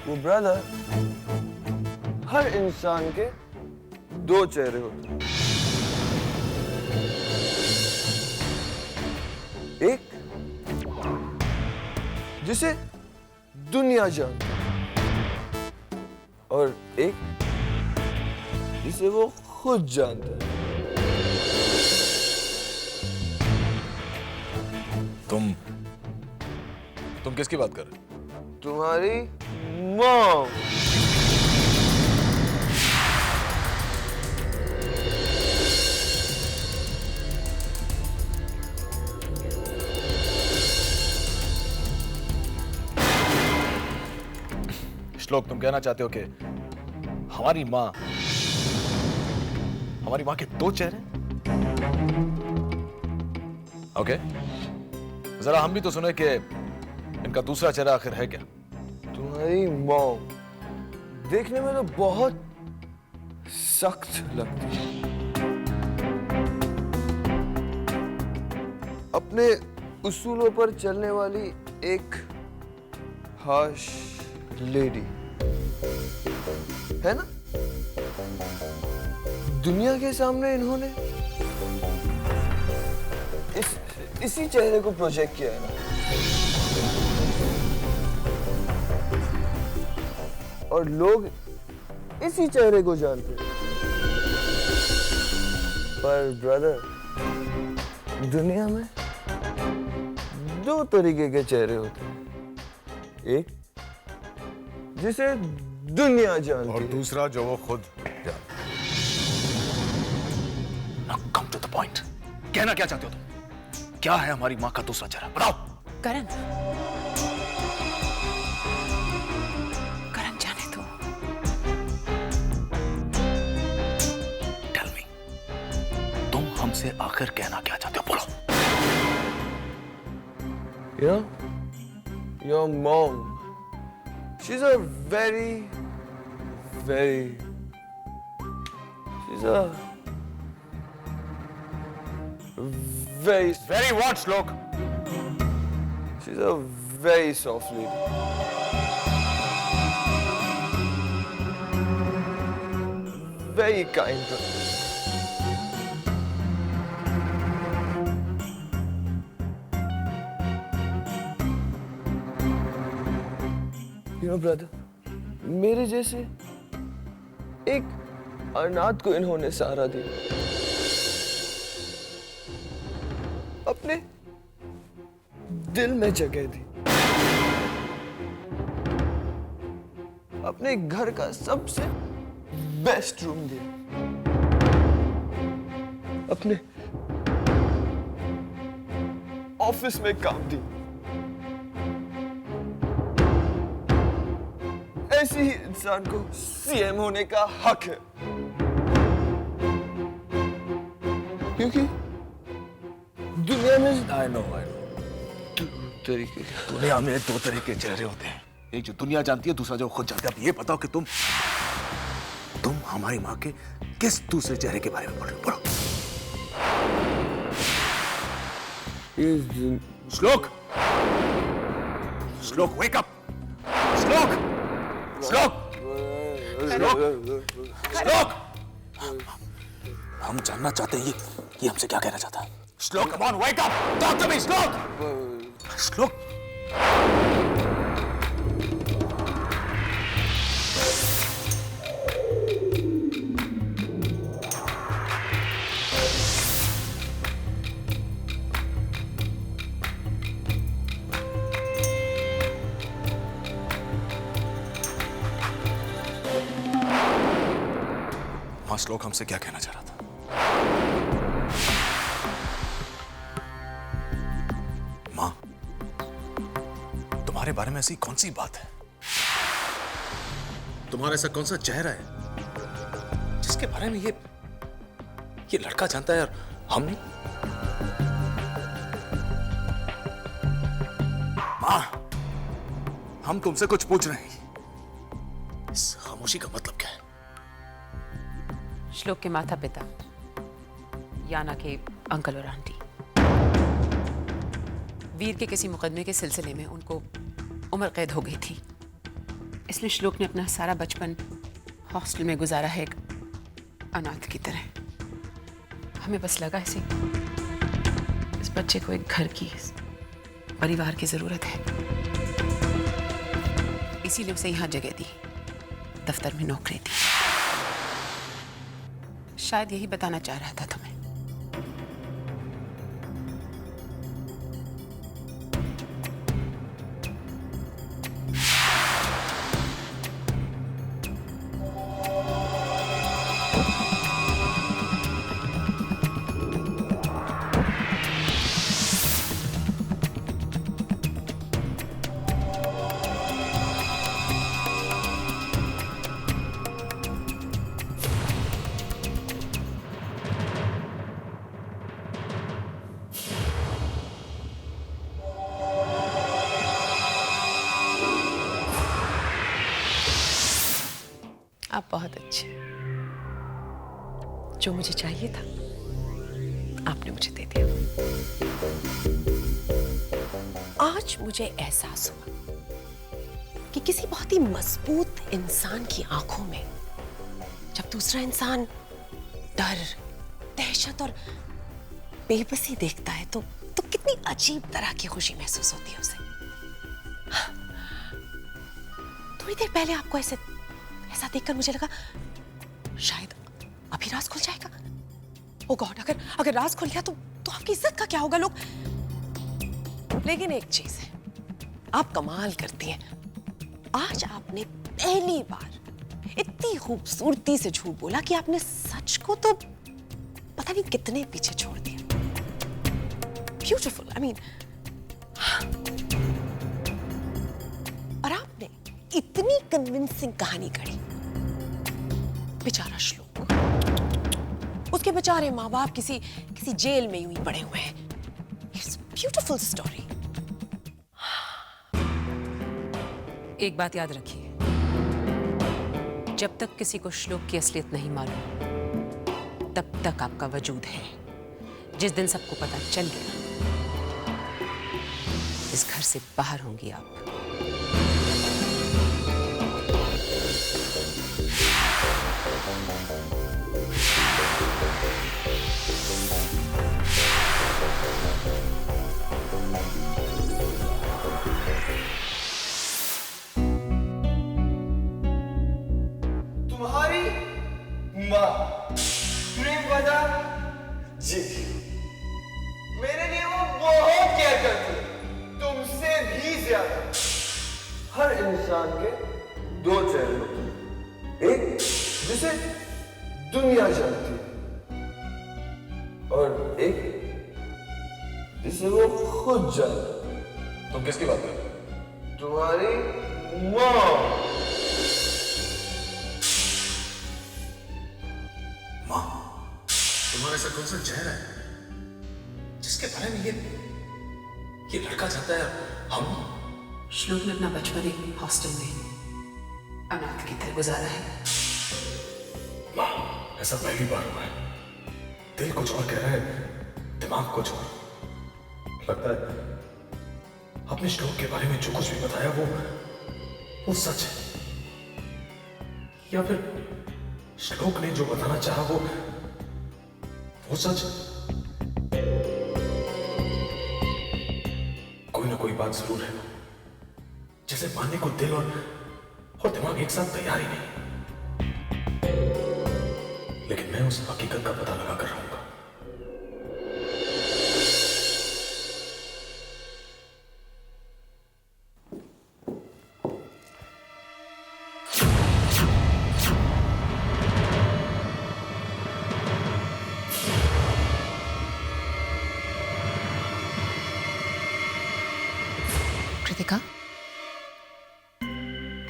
वो ब्रदर, हर इंसान के दो चेहरे होते हैं। एक जिसे दुनिया जानती है और एक जिसे वो खुद जानता है। तुम किसकी बात कर रहे हो? तुम्हारी मॉम। श्लोक, तुम कहना चाहते हो कि हमारी माँ के दो चेहरे? ओके, जरा हम भी तो सुने कि इनका दूसरा चेहरा आखिर है क्या? तुम्हारी मॉम देखने में तो बहुत सख्त लगती है, अपने उसूलों पर चलने वाली एक हाश लेडी है ना। दुनिया के सामने इन्होंने इसी चेहरे को प्रोजेक्ट किया है ना, और लोग इसी चेहरे को जानते हैं। पर ब्रदर, दुनिया में दो तरीके के चेहरे होते हैं, एक जिसे दुनिया जानती है और दूसरा जो वो खुद जानता है। Now come to the point. कहना क्या चाहते हो तुम? क्या है हमारी माँ का दूसरा चेहरा? बताओ। करण जाने दो। Tell me. तुम हमसे आखिर कहना क्या चाहते हो? बोलो। You know, your mom, she's a very what, Shlok? she's a very soft lady. Very kind. You know, brother, मेरे जैसे एक अनाथ को इन्होंने सहारा दिया, अपने दिल में जगह दी, अपने घर का सबसे बेस्ट रूम दिया, अपने ऑफिस में काम दी। ऐसे ही इंसान को सीएम होने का हक है, क्योंकि दुनिया में I know. तरीके दुनिया में दो तरह के चेहरे होते हैं, एक जो दुनिया जानती है, दूसरा जो खुद जानता है। अब ये बताओ कि तुम हमारी माँ के किस दूसरे चेहरे के बारे में बोल रहे हो? बोलो। श्लोक, wake up! श्लोक! हम जानना चाहते हैं ये हमसे क्या कहना चाहता है। श्लोक, come on, wake up! Talk to me, श्लोक! हाँ, श्लोक हमसे क्या कहना चाह रहा था? माँ, तुम्हारे बारे में ऐसी कौन सी बात है? तुम्हारा ऐसा कौन सा चेहरा है जिसके बारे में ये लड़का जानता है और हम नहीं? माँ, हम तुमसे कुछ पूछ रहे हैं। इस खामोशी का मतलब क्या है? श्लोक के माता पिता, याना के अंकल और आंटी, वीर के किसी मुकदमे के सिलसिले में उनको उम्र कैद हो गई थी, इसलिए श्लोक ने अपना सारा बचपन हॉस्टल में गुजारा है, एक अनाथ की तरह। हमें बस लगा इस बच्चे को एक घर की, परिवार की जरूरत है, इसीलिए उसे यहां जगह दी, दफ्तर में नौकरी दी। शायद यही बताना चाह रहा था तुम्हें। आप बहुत अच्छे, जो मुझे चाहिए था आपने मुझे दे दिया। आज मुझे एहसास हुआ कि किसी बहुत ही मजबूत इंसान की आंखों में जब दूसरा इंसान डर, दहशत और बेबसी देखता है तो कितनी अजीब तरह की खुशी महसूस होती है उसे। थोड़ी देर पहले आपको ऐसा देखकर मुझे लगा शायद अभी राज खुल जाएगा। ओ गॉड, अगर राज खुल गया तो आपकी इज्जत का क्या होगा लोग। लेकिन एक चीज है, आप कमाल करती हैं। आज आपने पहली बार इतनी खूबसूरती से झूठ बोला कि आपने सच को तो पता नहीं कितने पीछे छोड़ दिया। Beautiful, I mean. और आपने इतनी कन्विंसिंग कहानी गढ़ी। बेचारा श्लोक, उसके बेचारे माँ बाप किसी जेल में यूं ही पड़े हुए हैं। It's beautiful story. एक बात याद रखिए, जब तक किसी को श्लोक की असलियत नहीं मालूम तब तक आपका वजूद है। जिस दिन सबको पता चल गया, इस घर से बाहर होंगी आप। तुम्हारी माँ प्रेमवदा जी, मेरे लिए वो बहुत क्या करती, तुमसे भी ज्यादा। हर इंसान के दो चेहरे होते हैं, एक जिसे दुनिया जानती है और एक जिसे वो खुद जानता है। तुम किसकी बात कर रहे हो? तुम्हारी माँ। तुम्हारे साथ कौन सा चेहरा है जिसके बारे में ये लड़का जानता है? हम श्लोक ने अपना बचपन एक हॉस्टल में अनाथ की तरह गुजारा है। माँ, ऐसा पहली बार हुआ है। दिल कुछ और कह रहा है, दिमाग कुछ और। लगता है आपने श्लोक के बारे में जो कुछ भी बताया वो सच है, या फिर श्लोक ने जो बताना चाहा वो सच। कोई ना कोई बात जरूर है जिसे मानने को दिल और दिमाग एक साथ तैयार ही नहीं। लेकिन मैं उस हकीकत का पता लगा कर रहूंगा। कृतिका,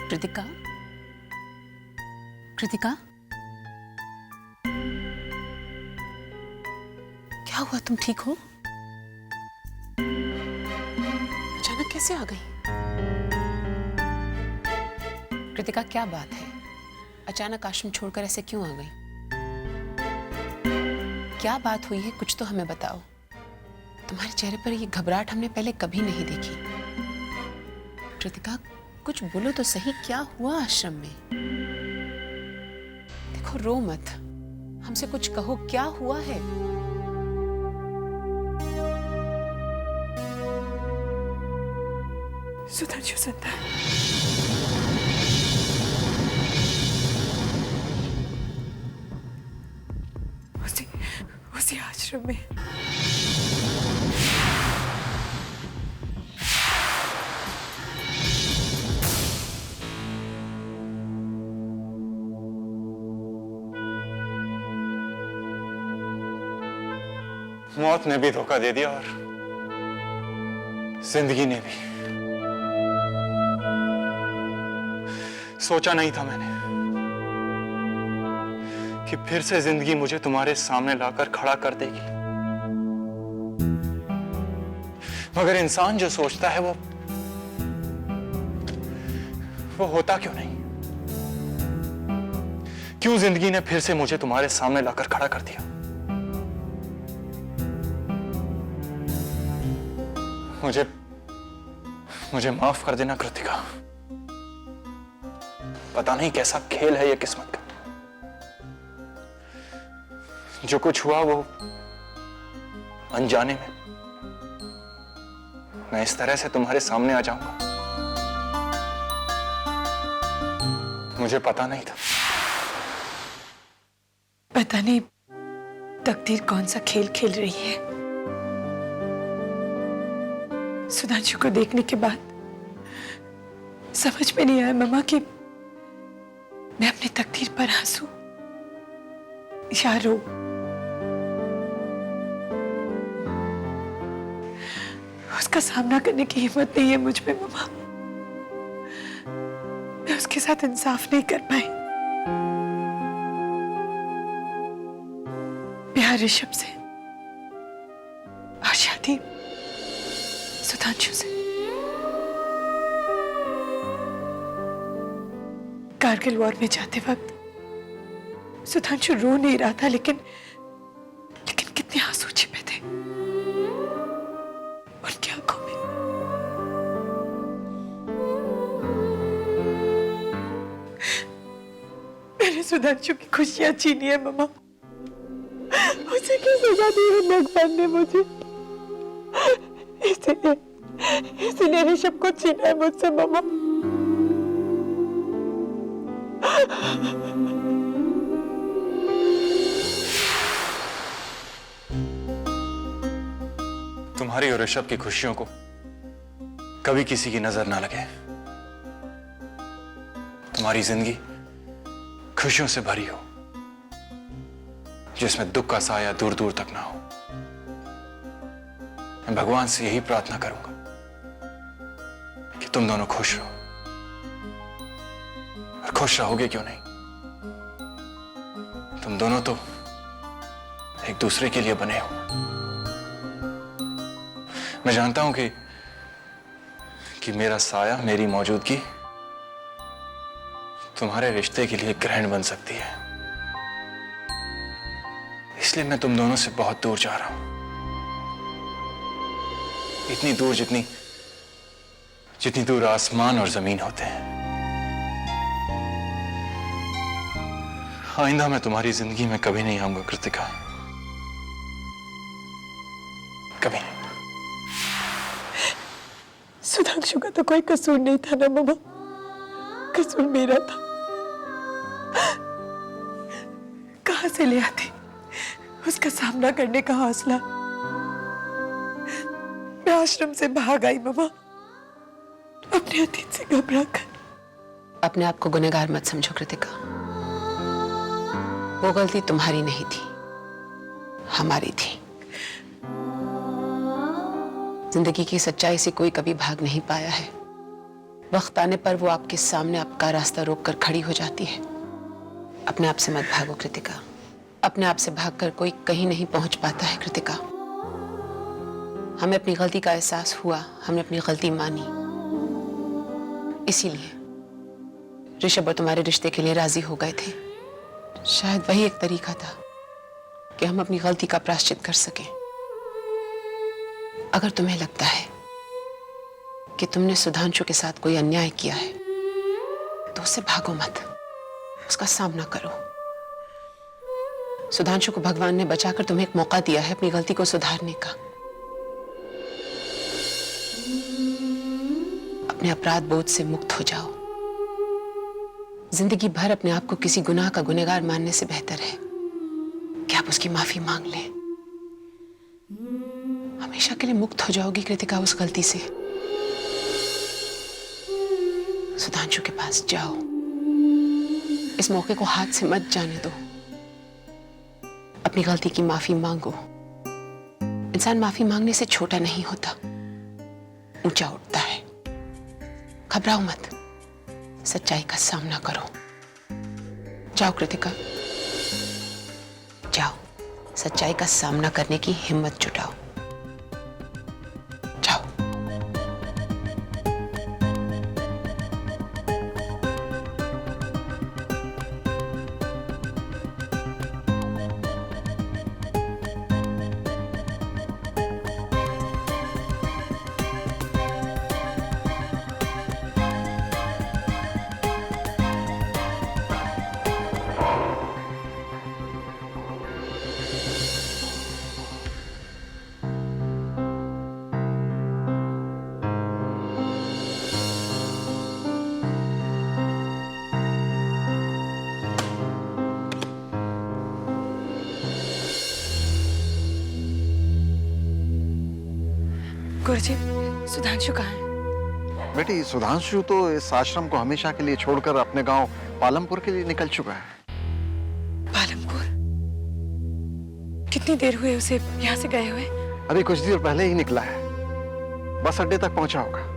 कृतिका, कृतिका, क्या हुआ? तुम ठीक हो? अचानक कैसे आ गई? कृतिका, क्या बात है? अचानक आश्रम छोड़कर ऐसे क्यों आ गई? क्या बात हुई है? कुछ तो हमें बताओ। तुम्हारे चेहरे पर ये घबराहट हमने पहले कभी नहीं देखी। कृतिका, कुछ बोलो तो सही, क्या हुआ आश्रम में? देखो, रो मत, हमसे कुछ कहो, क्या हुआ है? सुधांशु सुंदर, उसी आश्रम में मौत ने भी धोखा दे दिया और जिंदगी ने भी। सोचा नहीं था मैंने कि फिर से जिंदगी मुझे तुम्हारे सामने लाकर खड़ा कर देगी, मगर इंसान जो सोचता है वो होता क्यों नहीं? क्यों जिंदगी ने फिर से मुझे तुम्हारे सामने लाकर खड़ा कर दिया? मुझे माफ कर देना कृतिका। पता नहीं कैसा खेल है ये किस्मत का। जो कुछ हुआ वो अनजाने में मैं इस तरह से तुम्हारे सामने आ जाऊंगा, मुझे पता नहीं था। पता नहीं तकदीर कौन सा खेल खेल रही है। सुधांशु को देखने के बाद समझ में नहीं आया मम्मा कि मैं अपनी तकदीर पर हंसूं या रो। उसका सामना करने की हिम्मत नहीं है मुझ में मम्मा। मैं उसके साथ इंसाफ नहीं कर पाई। प्यार ऋषभ से और शादी सुधांशु से। कारगिल वॉर में जाते वक्त सुधांशु रो नहीं रहा था, लेकिन कितने आंसू छिपे थे उनकी आंखों में। मैंने सुधांशु की खुशियां छीनी है मम्मा। उसे क्यों सजा दी है भगवान ने मुझे? इसलिए ऋषभ को छीना है मुझसे मम्मा। तुम्हारी और ऋषभ की खुशियों को कभी किसी की नजर ना लगे। तुम्हारी जिंदगी खुशियों से भरी हो, जिसमें दुख का साया दूर दूर तक ना हो। मैं भगवान से यही प्रार्थना करूंगा कि तुम दोनों खुश रहो, और खुश रहोगे क्यों नहीं। तुम दोनों तो एक दूसरे के लिए बने हो। मैं जानता हूं कि मेरा साया, मेरी मौजूदगी तुम्हारे रिश्ते के लिए ग्रहण बन सकती है। इसलिए मैं तुम दोनों से बहुत दूर जा रहा हूं, इतनी दूर जितनी दूर आसमान और जमीन होते हैं। आइंदा मैं तुम्हारी जिंदगी में कभी नहीं आऊंगा कृतिका, कभी नहीं। सुधांशु का तो कोई कसूर नहीं था ना मम्मा, कसूर मेरा था। कहां से ले आती उसका सामना करने का हौसला? मैं आश्रम से भाग आई मम्मा, अपने अतीत से घबरा कर। अपने आप को गुनहगार मत समझो कृतिका। वो गलती तुम्हारी नहीं थी, हमारी थी। जिंदगी की सच्चाई से कोई कभी भाग नहीं पाया है। वक्त आने पर वो आपके सामने आपका रास्ता रोककर खड़ी हो जाती है। अपने आप से मत भागो कृतिका। अपने आप से भागकर कोई कहीं नहीं पहुंच पाता है कृतिका। हमें अपनी गलती का एहसास हुआ, हमने अपनी गलती मानी, इसीलिए ऋषभ और तुम्हारे रिश्ते के लिए राजी हो गए थे। शायद वही एक तरीका था कि हम अपनी गलती का प्रायश्चित कर सकें। अगर तुम्हें लगता है कि तुमने सुधांशु के साथ कोई अन्याय किया है तो उससे भागो मत, उसका सामना करो। सुधांशु को भगवान ने बचाकर तुम्हें एक मौका दिया है अपनी गलती को सुधारने का। अपने अपराध बोझ से मुक्त हो जाओ। जिंदगी भर अपने आप को किसी गुनाह का गुनहगार मानने से बेहतर है कि आप उसकी माफी मांग लें। हमेशा के लिए मुक्त हो जाओगी कृतिका उस गलती से। सुधांशु के पास जाओ, इस मौके को हाथ से मत जाने दो। अपनी गलती की माफी मांगो। इंसान माफी मांगने से छोटा नहीं होता, ऊंचा उठता है। घबराओ मत, सच्चाई का सामना करो। जाओ कृतिका, जाओ, सच्चाई का सामना करने की हिम्मत जुटाओ। जाओ। गुरुजी, सुधांशु कहाँ है? बेटी, सुधांशु तो इस आश्रम को हमेशा के लिए छोड़कर अपने गांव पालमपुर के लिए निकल चुका है। पालमपुर? कितनी देर हुई उसे यहाँ से गए हुए? अभी कुछ देर पहले ही निकला है, बस अड्डे तक पहुंचा होगा।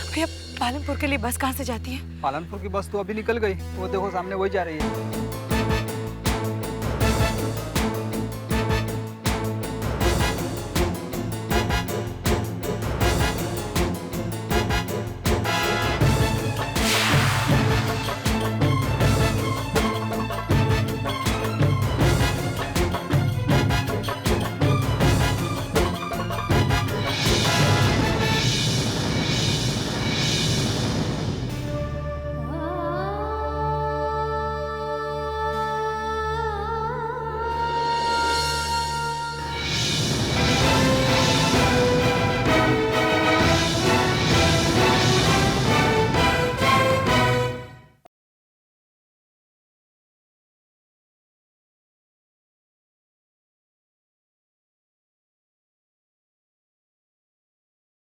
भैया, पालमपुर के लिए बस कहाँ से जाती है? पालनपुर की बस तो अभी निकल गई, वो देखो सामने वही जा रही है।